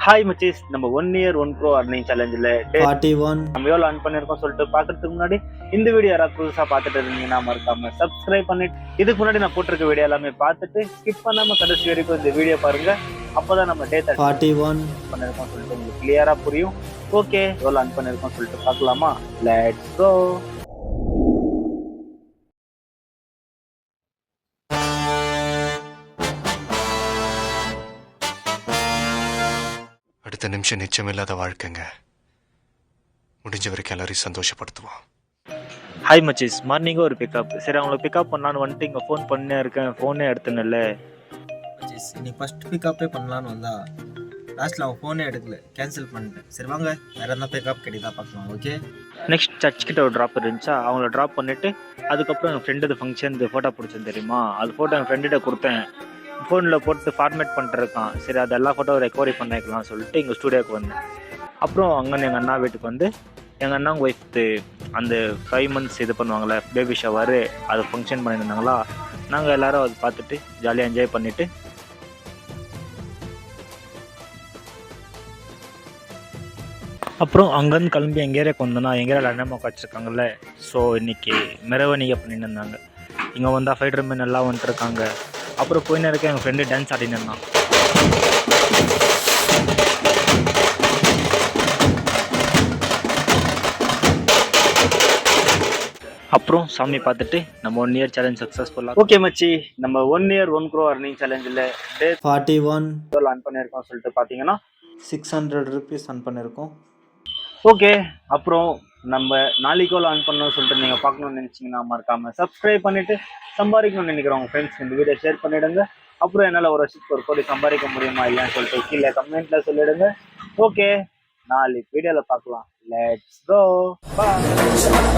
Hi மச்சீஸ், நம்ம 1 year 1 crore earning challengeல 41 நம்ம எவ்வளவு earn பண்ணிருக்கோம் சொல்லிட்டு பாக்குறதுக்கு முன்னாடி இந்த வீடியோ யாராவது புதுசா பார்த்துட்டு இருந்தீங்கன்னா மறக்காம சப்ஸ்கிரைப் பண்ணிட்டு இதுக்கு முன்னாடி நான் போட்டிருக்க வீடியோ எல்லாமே பார்த்துட்டு ஸ்கிப் பண்ணாம கடைசி வரைக்கும் இந்த வீடியோ பாருங்க. அப்பதான் நம்ம டே 41 பண்ணிருக்கோம் சொல்லிட்டு உங்களுக்கு கிளியரா புரியும். ஓகே, எவ்வளவு earn பண்ணிருக்கோம் சொல்லிட்டு பார்க்கலாமா? Let's go. அடுத்த நிமிஷம் நிச்சயமில்லாத வாழ்க்கைங்க. முடிஞ்ச வரைக்கும் எல்லாரையும் சந்தோஷப்படுத்துவோம். ஹாய் மச்சீஸ், மார்னிங்காக ஒரு பிக்கப். சரி, அவங்கள பிக்கப் பண்ணலான்னு வந்துட்டு இங்கே ஃபோன் பண்ணே இருக்கேன். ஃபோனே எடுத்துனல. இன்னைக்கு ஃபர்ஸ்ட் பிக்கப்பே பண்ணலான்னு வந்தா லாஸ்ட்டில் அவன் ஃபோனே எடுக்கல, கேன்சல் பண்ணிட்டேன். சரி வாங்க, வேற எதனா பிக்கப் கிடைத்தா பார்க்கலாம். ஓகே, நெக்ஸ்ட் சர்ச் கிட்ட ஒரு ட்ராப் இருந்துச்சா, அவங்கள ட்ராப் பண்ணிட்டு அதுக்கப்புறம் என் ஃப்ரெண்டு ஃபங்க்ஷன் ஃபோட்டோ பிடிச்சேன் தெரியுமா, அது ஃபோட்டோ என் ஃப்ரெண்டுகிட்ட கொடுத்தேன். ஃபோனில் போட்டு ஃபார்மேட் பண்ணிருக்கான். சரி, அது எல்லா ஃபோட்டோ ரெக்கவரி பண்ணிக்கலாம் சொல்லிட்டு எங்கள் ஸ்டூடியோக்கு வந்தேன். அப்புறம் அங்கே எங்கள் அண்ணா வீட்டுக்கு வந்து எங்கள் அண்ணா ஒய்ஃப்து அந்த 5 months இது பண்ணுவாங்களே பேபி ஷவர், அது ஃபங்க்ஷன் பண்ணியிருந்தாங்களா. நாங்கள் எல்லோரும் அது பார்த்துட்டு ஜாலியாக என்ஜாய் பண்ணிவிட்டு அப்புறம் அங்கேருந்து கிளம்பி எங்கள் ஏரியாவுக்கு வந்தோன்னா எங்கள் ஏரியாவில் அண்ணம்மா வச்சுருக்காங்கல்ல. ஸோ இன்றைக்கி மெரவணிகை பண்ணிட்டு இருந்தாங்க. இங்கே வந்தால் ஃபைட்டர் மேன் எல்லாம் வந்துட்டுருக்காங்க. அப்புறம் போயின்னு இருக்க எங்கள் ஃப்ரெண்டு டான்ஸ் ஆடின்னு இருந்தான். அப்புறம் சாமி பார்த்துட்டு நம்ம 1 year சேலஞ்ச் சக்ஸஸ்ஃபுல்லாக. ஓகே மச்சி, நம்ம 1 year 1 crore earning challengeல டே 41 earn பண்ணியிருக்கோம் சொல்லிட்டு பார்த்தீங்கன்னா 600 rupees earn பண்ணியிருக்கோம். ஓகே, அப்புறம் நம்ம நாளைக்கு earn பண்ணணும்னு சொல்லிட்டு நீங்கள் பார்க்கணும்னு நினச்சிங்கன்னா மறக்காமல் சப்ஸ்கிரைப் பண்ணிவிட்டு சம்பாதிக்கணும்னு நினைக்கிறவங்க ஃப்ரெண்ட்ஸ் இந்த வீடியோ ஷேர் பண்ணிவிடுங்க. அப்புறம் என்னால் ஒரு வருஷத்துக்கு 1 கோடி சம்பாதிக்க முடியுமா இல்லையான்னு சொல்லிட்டு கீழே கமெண்ட்டில் சொல்லிவிடுங்க. ஓகே, நாளைக்கு வீடியோவில் பார்க்கலாம். Let's go. பாய்.